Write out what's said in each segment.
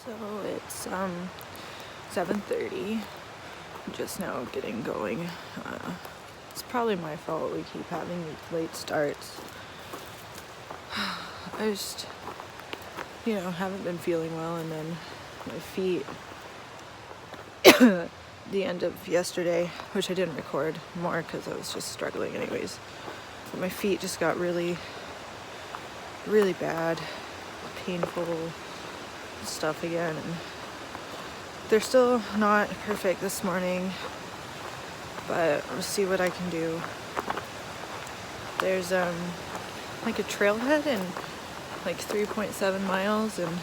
So it's 7:30. Just now getting going. It's probably my fault we keep having these late starts. I just, haven't been feeling well, and then my feet, the end of yesterday, which I didn't record more because I was just struggling anyways, but my feet just got really, really bad, painful stuff again, and they're still not perfect this morning, but I'll see what I can do. There's like a trailhead in like 3.7 miles, and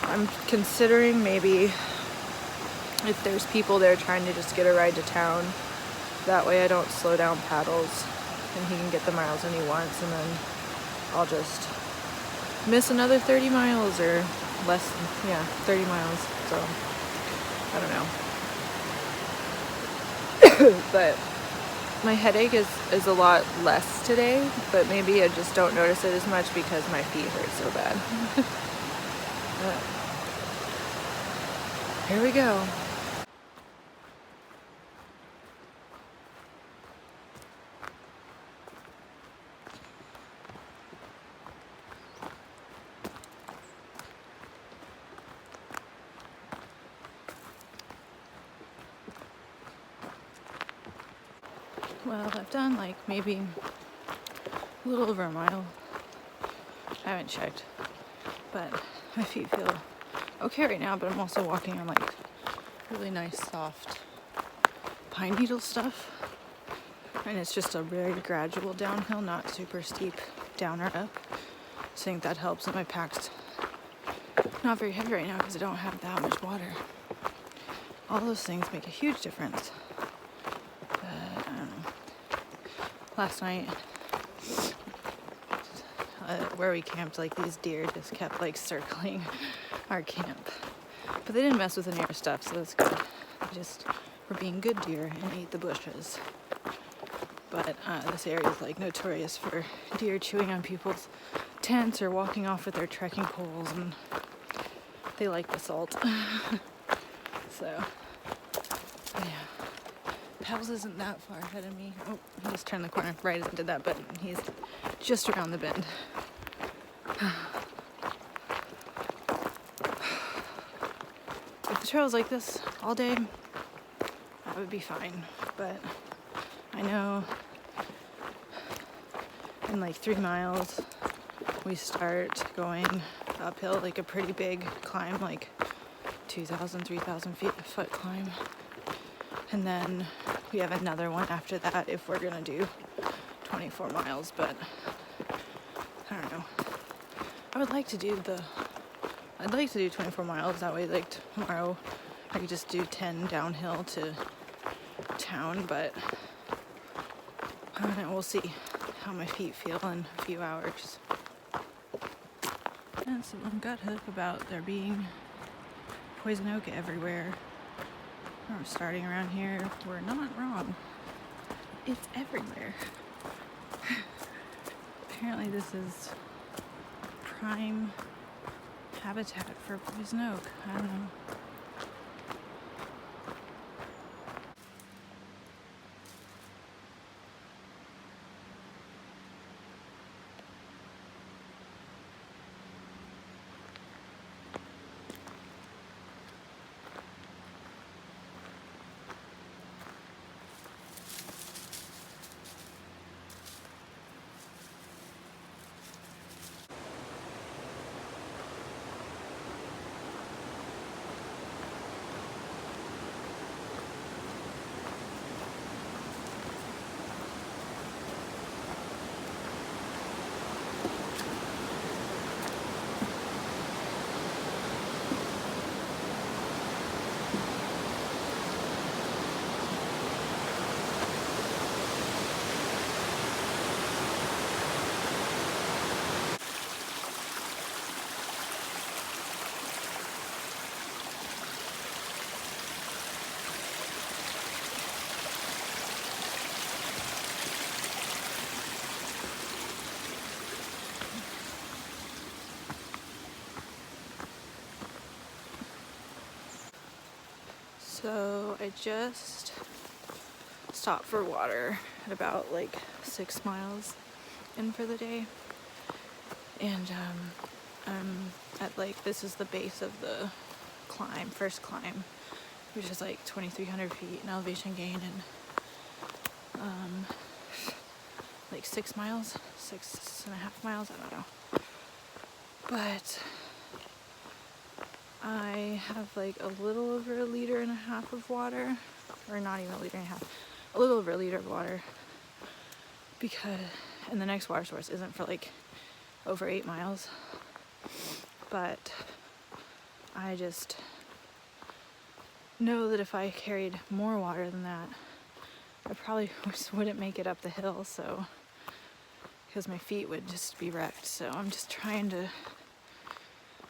I'm considering maybe if there's people there trying to just get a ride to town, that way I don't slow down paddles and he can get the miles when he wants, and then I'll just miss another 30 miles or less than, 30 miles. So I don't know. But my headache is a lot less today, but maybe I just don't notice it as much because my feet hurt so bad. Here we go. Well, I've done like maybe a little over a mile. I haven't checked, but my feet feel okay right now, but I'm also walking on like really nice soft pine needle stuff, and it's just a very gradual downhill, not super steep down or up. So I think that helps, and my pack's not very heavy right now because I don't have that much water. All those things make a huge difference. But I don't know. Last night, where we camped, like these deer just kept like circling our camp, but they didn't mess with any of our stuff, so that's good. They just were being good deer and ate the bushes. But this area is like notorious for deer chewing on people's tents or walking off with their trekking poles, and they like the salt. So yeah, Pals isn't that far ahead of me. Oh, he just turned the corner right as I did that, but he's just around the bend. If the trail was like this all day, that would be fine. But I know in like 3 miles, we start going uphill, like a pretty big climb, like 2,000, 3,000 foot climb. And then we have another one after that if we're gonna do 24 miles, but I don't know. I'd like to do 24 miles, that way like tomorrow I could just do 10 downhill to town, but I don't know, we'll see how my feet feel in a few hours. And someone got hook about there being poison oak everywhere. We're starting around here, we're not wrong. It's everywhere. Apparently this is prime habitat for poison oak. I don't know. So I just stopped for water at about like 6 miles in for the day, and I'm at like, this is the base of the first climb, which is like 2,300 feet in elevation gain, and like 6 miles, 6.5 miles, I don't know. But I have like a little over 1.5 liters of water, or not even 1.5 liters, a little over 1 liter of water, because, and the next water source isn't for like over 8 miles, but I just know that if I carried more water than that, I probably just wouldn't make it up the hill, so, because my feet would just be wrecked. So I'm just trying to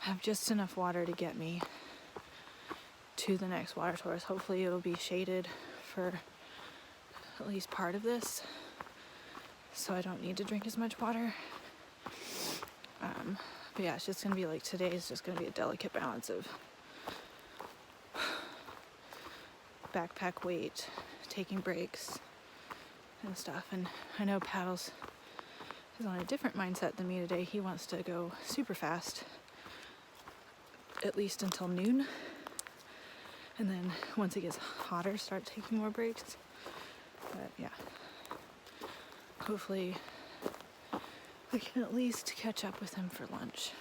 have just enough water to get me to the next water source. Hopefully it'll be shaded for at least part of this, so I don't need to drink as much water. But yeah, it's just gonna be like, today is just gonna be a delicate balance of backpack weight, taking breaks and stuff. And I know Paddles is on a different mindset than me today. He wants to go super fast, at least until noon, and then once it gets hotter, start taking more breaks. But yeah, hopefully I can at least catch up with him for lunch.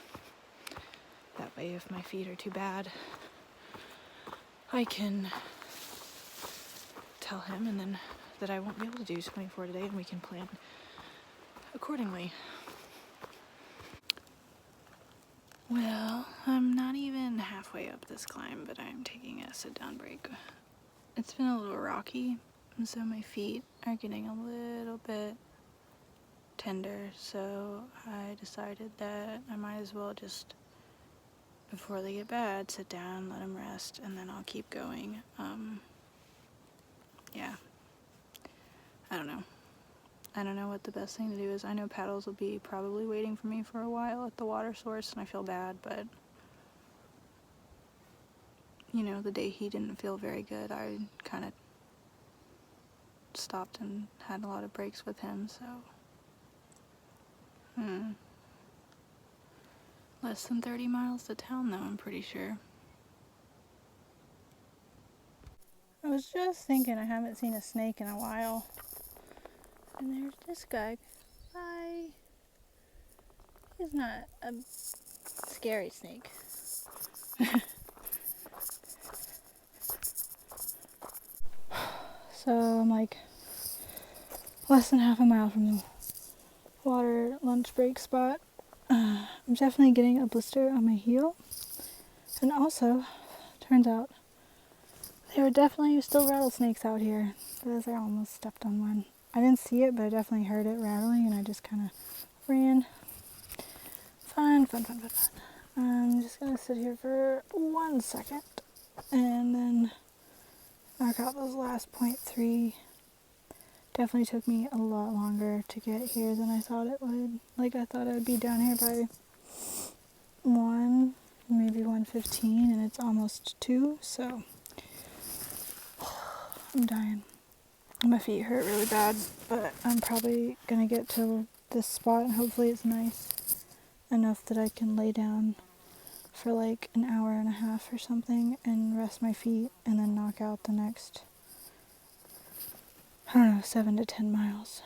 That way, if my feet are too bad, I can tell him, and then that I won't be able to do 24 today, and we can plan accordingly. Well, I'm not even halfway up this climb, but I'm taking a sit-down break. It's been a little rocky, and so my feet are getting a little bit tender, so I decided that I might as well just, before they get bad, sit down, let them rest, and then I'll keep going. Yeah, I don't know what the best thing to do is. I know Paddles will be probably waiting for me for a while at the water source, and I feel bad, but you know, the day he didn't feel very good, I kind of stopped and had a lot of breaks with him, so less than 30 miles to town though, I'm pretty sure. I was just thinking, I haven't seen a snake in a while, and there's this guy. Hi. He's not a scary snake. So I'm like less than half a mile from the water lunch break spot. I'm definitely getting a blister on my heel, and also turns out there were definitely still rattlesnakes out here, because I almost stepped on one. I didn't see it, but I definitely heard it rattling, and I just kind of ran. Fun. I'm just gonna sit here for 1 second and then knock out those last 0.3. Definitely took me a lot longer to get here than I thought it would. Like, I thought I would be down here by 1, maybe 1:15, and it's almost 2, so I'm dying. My feet hurt really bad, but I'm probably gonna get to this spot, and hopefully it's nice enough that I can lay down for like an hour and a half or something and rest my feet, and then knock out the next, I don't know, 7 to 10 miles.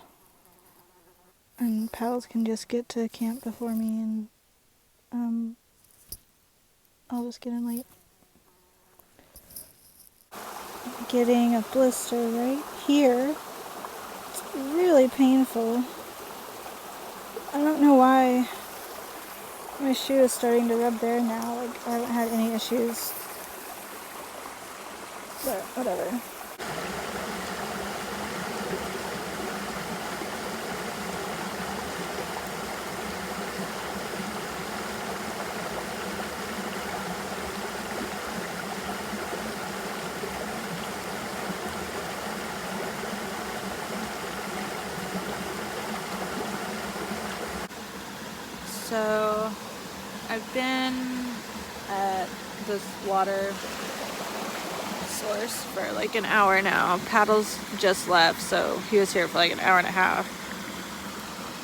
And Paddles can just get to camp before me, and I'll just get in late. Getting a blister right here. It's really painful. I don't know why my shoe is starting to rub there now. Like, I haven't had any issues, but whatever. So I've been at this water source for like an hour now. Paddles just left, so he was here for like an hour and a half.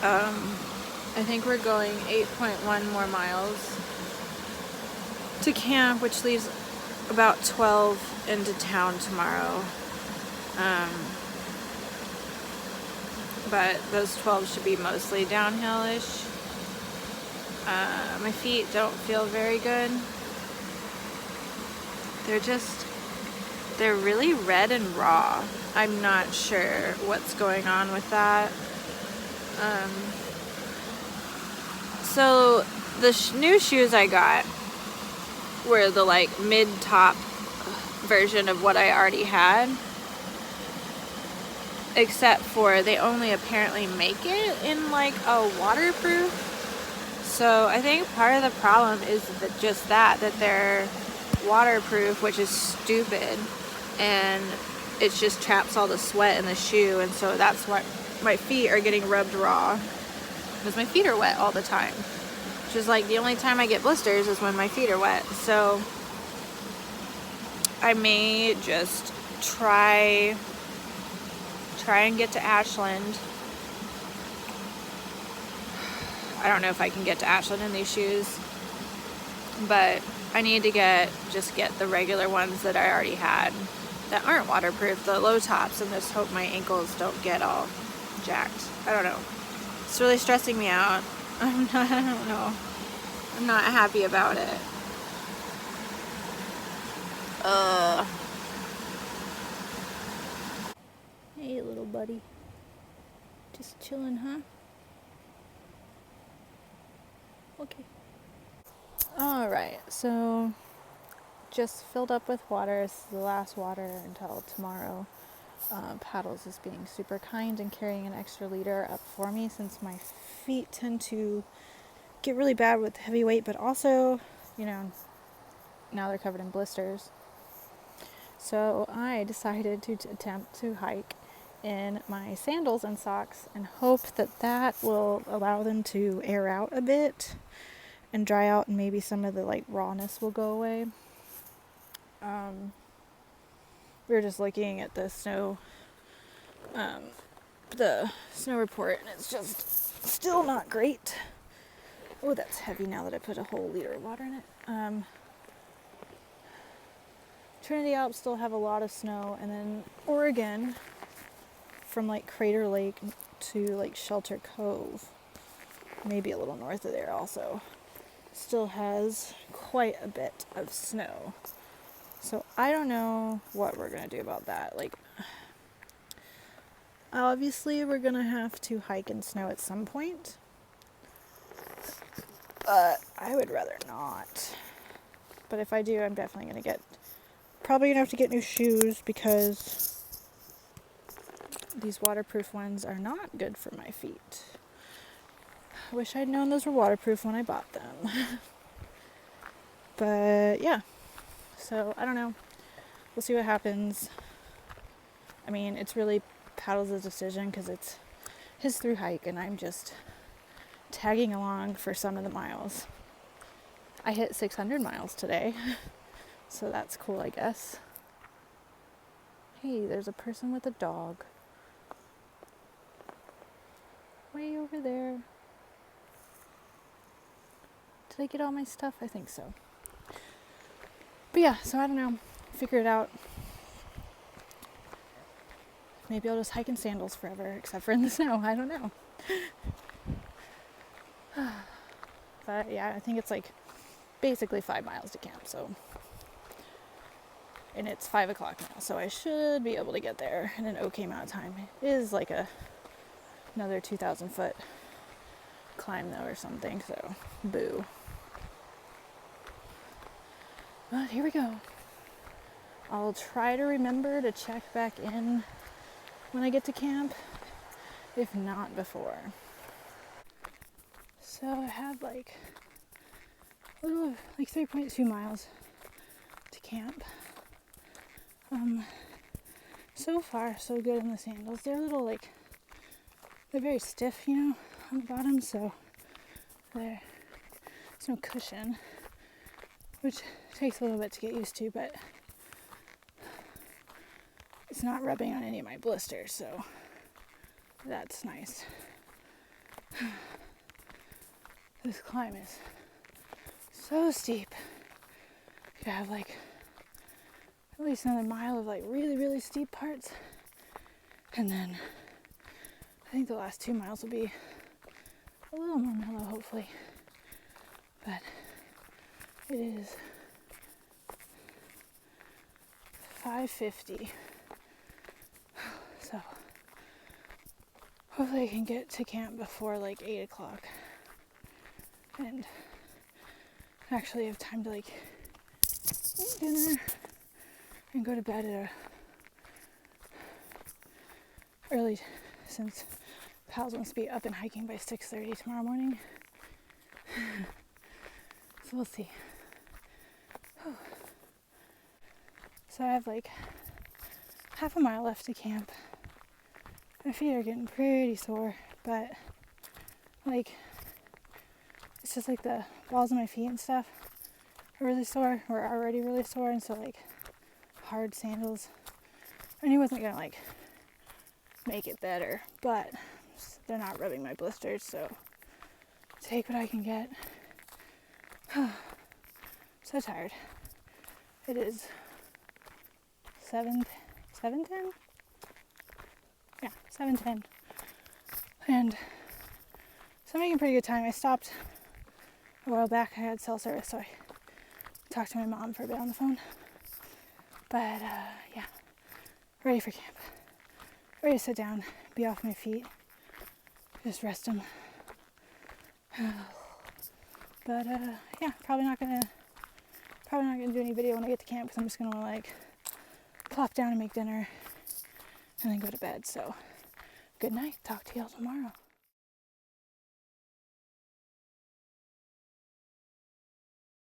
I think we're going 8.1 more miles to camp, which leaves about 12 into town tomorrow. But those 12 should be mostly downhill-ish. My feet don't feel very good. They're really red and raw. I'm not sure what's going on with that. So the new shoes I got were the like mid-top version of what I already had, except for they only apparently make it in like a waterproof. So I think part of the problem is that they're waterproof, which is stupid, and it just traps all the sweat in the shoe, and so that's why my feet are getting rubbed raw, because my feet are wet all the time, which is like the only time I get blisters is when my feet are wet. So I may just try and get to Ashland. I don't know if I can get to Ashland in these shoes, but I need to get the regular ones that I already had that aren't waterproof, the low tops, and just hope my ankles don't get all jacked. I don't know. It's really stressing me out. I don't know. I'm not happy about it. Hey, little buddy. Just chilling, huh? Okay. Alright, so just filled up with water. This is the last water until tomorrow. Paddles is being super kind and carrying an extra liter up for me, since my feet tend to get really bad with heavy weight, but also, now they're covered in blisters. So I decided to attempt to hike in my sandals and socks and hope that will allow them to air out a bit and dry out, and maybe some of the like rawness will go away. We were just looking at the snow report, and it's just still not great. Oh, that's heavy now that I put a whole liter of water in it. Trinity Alps still have a lot of snow, and then Oregon, from like Crater Lake to like Shelter Cove, maybe a little north of there also, still has quite a bit of snow. So I don't know what we're going to do about that. Like, obviously we're going to have to hike in snow at some point. I would rather not. But if I do, I'm definitely going to probably going to have to get new shoes, because these waterproof ones are not good for my feet. I wish I'd known those were waterproof when I bought them. But yeah. So, I don't know. We'll see what happens. I mean, it's really Paddles' decision, because it's his through hike, and I'm just tagging along for some of the miles. I hit 600 miles today, so that's cool, I guess. Hey, there's a person with a dog. Way over there. Did I get all my stuff? I think so. But yeah, so I don't know. Figure it out. Maybe I'll just hike in sandals forever, except for in the snow. I don't know. But yeah, I think it's like basically 5 miles to camp, so. And it's 5 o'clock now, so I should be able to get there in an okay amount of time. It is like another 2,000 foot climb though or something, so boo. But here we go. I'll try to remember to check back in when I get to camp, if not before. So I have like a little, like 3.2 miles to camp. So far so good in the sandals. They're a little they're very stiff, on the bottom, so there's no cushion, which takes a little bit to get used to, but it's not rubbing on any of my blisters, so that's nice. This climb is so steep. You have like at least another mile of like really, really steep parts. And then I think the last 2 miles will be a little more mellow, hopefully. But it is 5:50. So hopefully I can get to camp before like 8 o'clock. And actually have time to like eat dinner and go to bed at early, since Pals wants to be up and hiking by 6:30 tomorrow morning. So we'll see. So I have like half a mile left to camp. My feet are getting pretty sore, but like it's just like the balls of my feet and stuff are really sore, or already really sore, and so like hard sandals. I knew I wasn't gonna like make it better, but they're not rubbing my blisters, so take what I can get. So tired. It is 7:10? Yeah, 7:10. And so I'm making pretty good time. I stopped a while back. I had cell service, so I talked to my mom for a bit on the phone. But yeah, ready for camp. Ready to sit down, be off my feet, just rest them. But yeah, probably not gonna do any video when I get to camp, because I'm just gonna like plop down and make dinner and then go to bed. So good night. Talk to y'all tomorrow.